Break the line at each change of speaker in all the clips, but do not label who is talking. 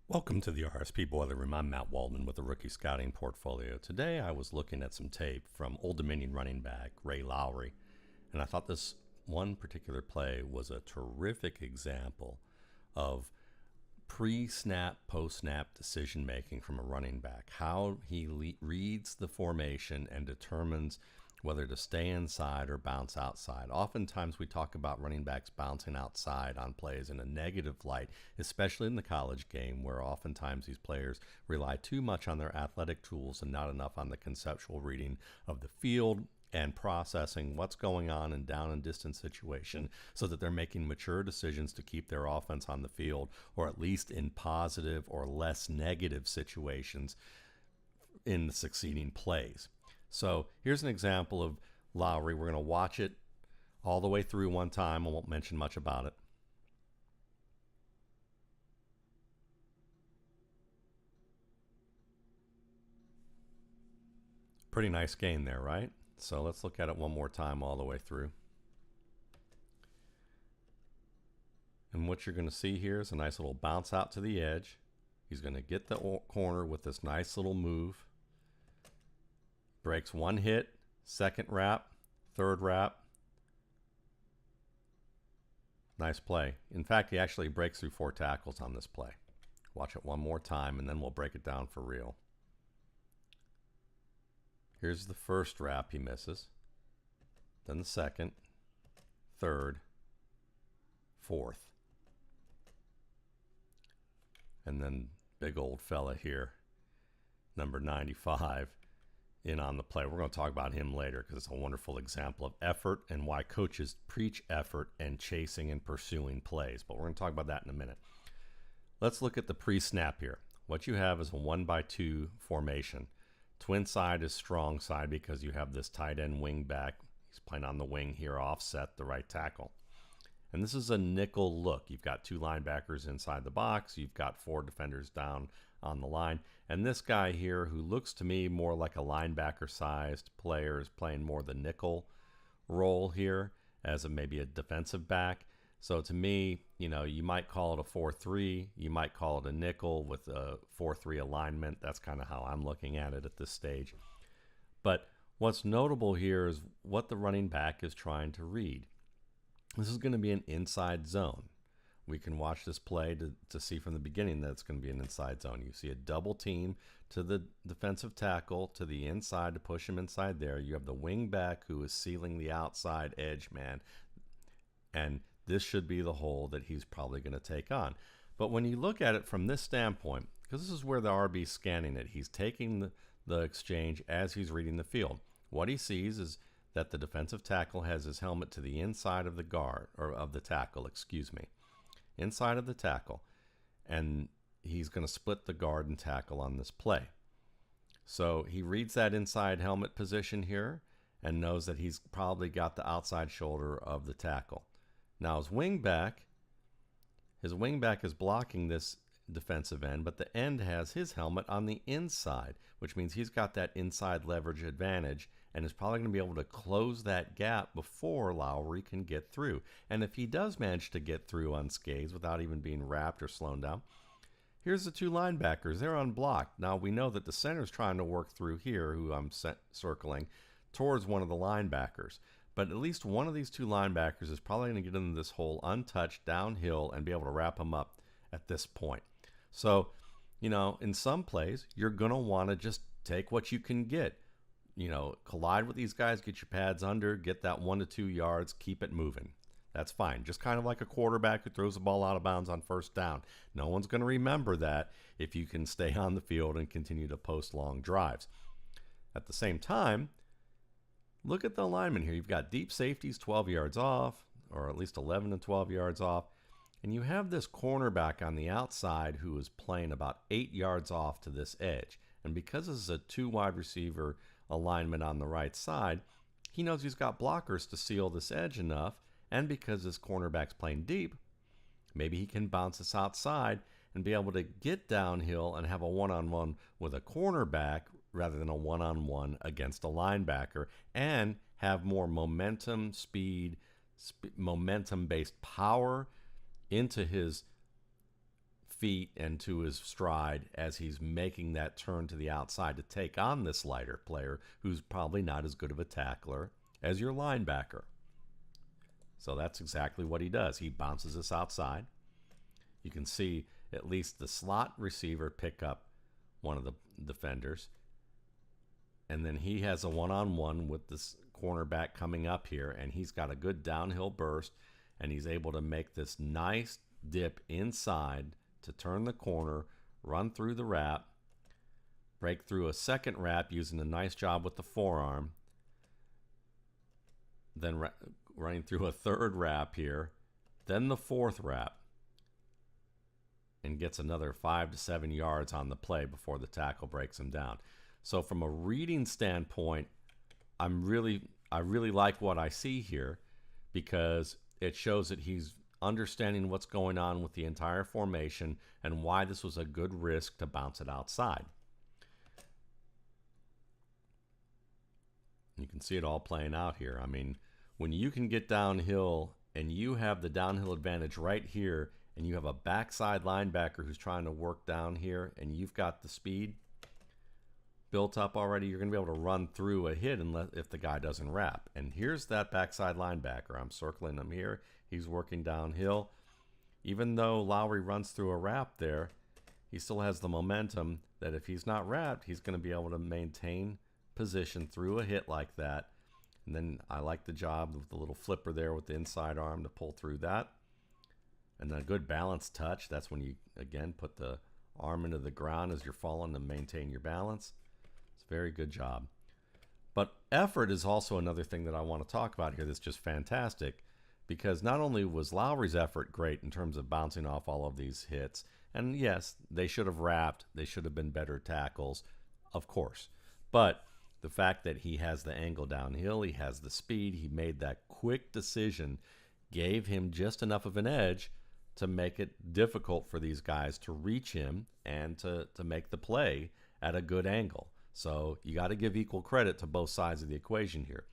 Welcome to the RSP Boiler Room. I'm Matt Waldman with the Rookie Scouting Portfolio. Today I was looking at some tape from Old Dominion running back Ray Lawry, and I thought this one particular play was a terrific example of pre-snap, post-snap decision-making from a running back, how he reads the formation and determines whether to stay inside or bounce outside. Oftentimes we talk about running backs bouncing outside on plays in a negative light, especially in the college game, where oftentimes these players rely too much on their athletic tools and not enough on the conceptual reading of the field and processing what's going on in down and distance situation so that they're making mature decisions to keep their offense on the field, or at least in positive or less negative situations in the succeeding plays. So here's an example of Lawry. We're going to watch it all the way through one time. I won't mention much about it. Pretty nice gain there, right? So let's look at it one more time all the way through. And what you're going to see here is a nice little bounce out to the edge. He's going to get the corner with this nice little move. Breaks one hit, second wrap, third wrap. Nice play. In fact, he actually breaks through 4 tackles on this play. Watch it one more time and then we'll break it down for real. Here's the first wrap he misses, then the second, third, fourth. And then big old fella here, number 95. In on the play. We're going to talk about him later because it's a wonderful example of effort and why coaches preach effort and chasing and pursuing plays. But we're going to talk about that in a minute. Let's look at the pre-snap here. What you have is a 1-by-2 formation. Twin side is strong side because you have this tight end wing back. He's playing on the wing here, offset the right tackle. And this is a nickel look. You've got 2 linebackers inside the box. You've got 4 defenders down on the line. And this guy here, who looks to me more like a linebacker-sized player, is playing more the nickel role here as maybe a defensive back. So to me, you know, you might call it a 4-3. You might call it a nickel with a 4-3 alignment. That's kind of how I'm looking at it at this stage. But what's notable here is what the running back is trying to read. This is going to be an inside zone. We can watch this play to see from the beginning that it's going to be an inside zone. You see a double team to the defensive tackle to the inside to push him inside there. You have the wing back who is sealing the outside edge man. And this should be the hole that he's probably going to take on. But when you look at it from this standpoint, because this is where the RB is scanning it, he's taking the exchange as he's reading the field. What he sees is that the defensive tackle has his helmet to the inside of the guard, or of the tackle, excuse me. Inside of the tackle, and he's going to split the guard and tackle on this play. So he reads that inside helmet position here and knows that he's probably got the outside shoulder of the tackle. Now his wingback is blocking this defensive end, but the end has his helmet on the inside, which means he's got that inside leverage advantage and is probably going to be able to close that gap before Lawry can get through. And if he does manage to get through unscathed without even being wrapped or slowed down, here's the 2 linebackers. They're unblocked. Now we know that the center's trying to work through here, who I'm circling, towards one of the linebackers. But at least one of these 2 linebackers is probably going to get into this hole untouched downhill and be able to wrap him up at this point. So, you know, in some plays, you're going to want to just take what you can get. You know, collide with these guys, get your pads under, get that 1 to 2 yards, keep it moving. That's fine. Just kind of like a quarterback who throws the ball out of bounds on first down. No one's going to remember that if you can stay on the field and continue to post long drives. At the same time, look at the alignment here. You've got deep safeties 12 yards off, or at least 11 to 12 yards off. And you have this cornerback on the outside who is playing about 8 yards off to this edge. And because this is a 2 wide receiver alignment on the right side, he knows he's got blockers to seal this edge enough. And because this cornerback's playing deep, maybe he can bounce this outside and be able to get downhill and have a one-on-one with a cornerback rather than a one-on-one against a linebacker, and have more momentum, speed, momentum-based power into his feet and to his stride as he's making that turn to the outside to take on this lighter player who's probably not as good of a tackler as your linebacker. So that's exactly what he does. He bounces this outside. You can see at least the slot receiver pick up one of the defenders. And then he has a one-on-one with this cornerback coming up here, and he's got a good downhill burst, and he's able to make this nice dip inside to turn the corner, run through the wrap, break through a second wrap using a nice job with the forearm, then running through a third wrap here, then the fourth wrap, and gets another 5 to 7 yards on the play before the tackle breaks him down. So from a reading standpoint, I really like what I see here because it shows that he's understanding what's going on with the entire formation and why this was a good risk to bounce it outside. You can see it all playing out here. I mean, when you can get downhill and you have the downhill advantage right here and you have a backside linebacker who's trying to work down here and you've got the speed built up already, you're going to be able to run through a hit if the guy doesn't wrap. And here's that backside linebacker. I'm circling him here. He's working downhill. Even though Lawry runs through a wrap there, he still has the momentum that if he's not wrapped, he's going to be able to maintain position through a hit like that. And then I like the job of the little flipper there with the inside arm to pull through that. And a good balanced touch. That's when you, again, put the arm into the ground as you're falling to maintain your balance. Very good job. But effort is also another thing that I want to talk about here that's just fantastic, because not only was Lawry's effort great in terms of bouncing off all of these hits, and yes, they should have wrapped, they should have been better tackles, of course, but the fact that he has the angle downhill, he has the speed, he made that quick decision, gave him just enough of an edge to make it difficult for these guys to reach him and to make the play at a good angle. So you got to give equal credit to both sides of the equation here.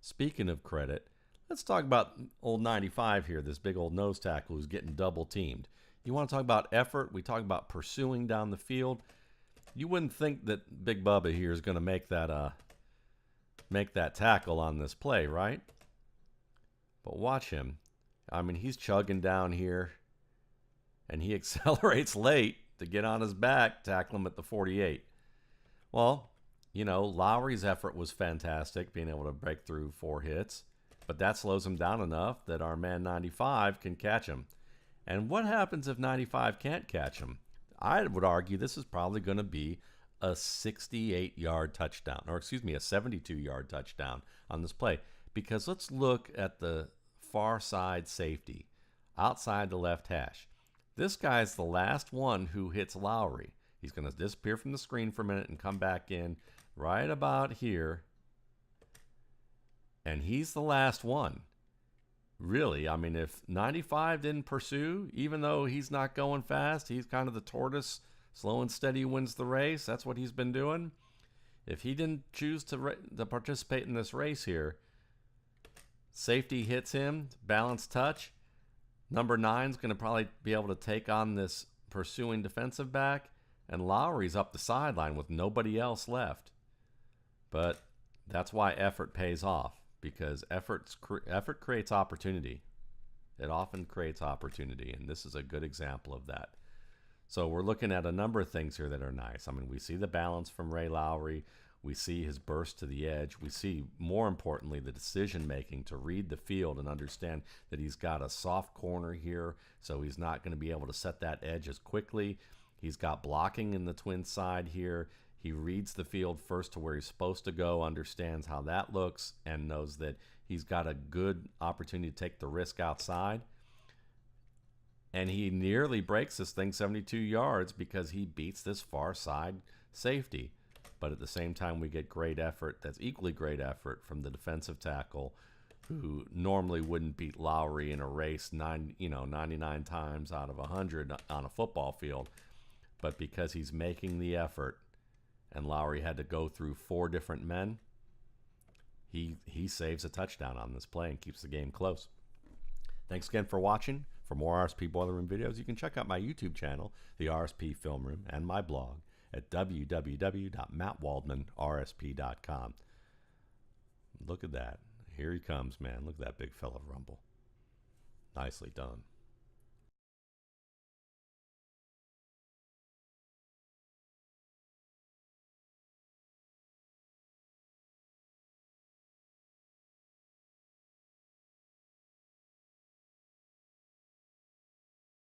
Speaking of credit, let's talk about old 95 here, this big old nose tackle who's getting double teamed. You want to talk about effort? We talk about pursuing down the field. You wouldn't think that Big Bubba here is going to make that tackle on this play, right? But watch him. I mean, he's chugging down here, and he accelerates late to get on his back, tackle him at the 48. Well, you know, Lawry's effort was fantastic, being able to break through 4 hits, but that slows him down enough that our man 95 can catch him. And what happens if 95 can't catch him? I would argue this is probably going to be a 68-yard touchdown, or excuse me, a 72-yard touchdown on this play, because let's look at the far side safety outside the left hash. This guy's the last one who hits Lawry. He's going to disappear from the screen for a minute and come back in right about here. And he's the last one. Really, I mean, if 95 didn't pursue, even though he's not going fast, he's kind of the tortoise, slow and steady wins the race. That's what he's been doing. If he didn't choose to participate in this race here, safety hits him, balanced touch. Number 9's going to probably be able to take on this pursuing defensive back. And Lawry's up the sideline with nobody else left. But that's why effort pays off, because effort creates opportunity. It often creates opportunity, and this is a good example of that. So we're looking at a number of things here that are nice. I mean, we see the balance from Ray Lawry. We see his burst to the edge. We see, more importantly, the decision-making to read the field and understand that he's got a soft corner here, so he's not going to be able to set that edge as quickly. He's got blocking in the twin side here. He reads the field first to where he's supposed to go, understands how that looks, and knows that he's got a good opportunity to take the risk outside. And he nearly breaks this thing 72 yards because he beats this far side safety. But at the same time, we get great effort. That's equally great effort from the defensive tackle, who normally wouldn't beat Lawry in a race 99 times out of 100 on a football field. But because he's making the effort and Lawry had to go through 4 different men, he saves a touchdown on this play and keeps the game close. Thanks again for watching. For more RSP Boiler Room videos, you can check out my YouTube channel, the RSP Film Room, and my blog at www.mattwaldmanrsp.com. Look at that. Here he comes, man. Look at that big fella rumble. Nicely done.